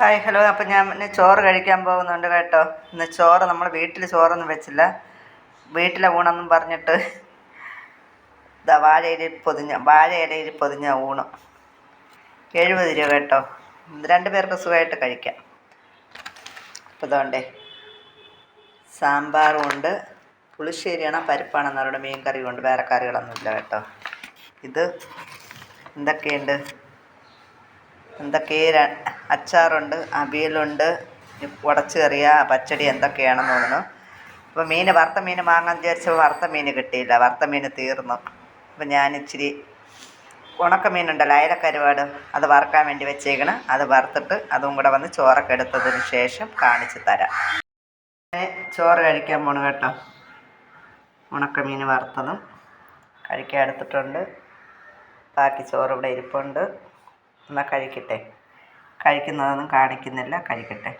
Hi hello. അപ്പം ഞാൻ ഇന്ന് ചോറ് കഴിക്കാൻ പോകുന്നുണ്ട് കേട്ടോ. ഇന്ന് ചോറ് നമ്മൾ വീട്ടിൽ ചോറൊന്നും വെച്ചില്ല, വീട്ടിലെ ഊണെന്നും പറഞ്ഞിട്ട് വാഴയിലയിൽ പൊതിഞ്ഞ ഊണ്. 70 രൂപ കേട്ടോ. 2 പേർക്ക് സുഖമായിട്ട് കഴിക്കാം. അപ്പോൾ ഇതുകൊണ്ടേ സാമ്പാറും ഉണ്ട്, പുളിശ്ശേരിയാണോ പരിപ്പാണെന്ന് അവരുടെ മീൻ കറിയും ഉണ്ട്, വേറെ കറികളൊന്നുമില്ല കേട്ടോ. ഇത് എന്തൊക്കെയുണ്ട്, അച്ചാറുണ്ട്, അവിയലുണ്ട്, ഉടച്ച് കറിയ, പച്ചടി, എന്തൊക്കെയാണെന്ന് തോന്നുന്നു. അപ്പോൾ വറുത്ത മീൻ വാങ്ങാൻ വിചാരിച്ചപ്പോൾ വറുത്ത മീൻ കിട്ടിയില്ല, വറുത്ത മീൻ തീർന്നു. അപ്പോൾ ഞാൻ ഇച്ചിരി ഉണക്കമീനുണ്ടല്ലോ, അയലക്കരുവാട്, അത് വറുക്കാൻ വേണ്ടി വെച്ചേക്കണം. അത് വറുത്തിട്ട് അതും കൂടെ വന്ന് ചോറൊക്കെ എടുത്തതിന് ശേഷം കാണിച്ച് തരാം. ചോറ് കഴിക്കാൻ പോണു കേട്ടോ. ഉണക്കമീൻ വറുത്തതും കഴിക്കാൻ എടുത്തിട്ടുണ്ട്. ബാക്കി ചോറ് ഇവിടെ ഇരിപ്പുണ്ട്. എന്നാൽ കഴിക്കട്ടെ. കഴിക്കുന്നതൊന്നും കാണിക്കുന്നില്ല, കഴിക്കട്ടെ.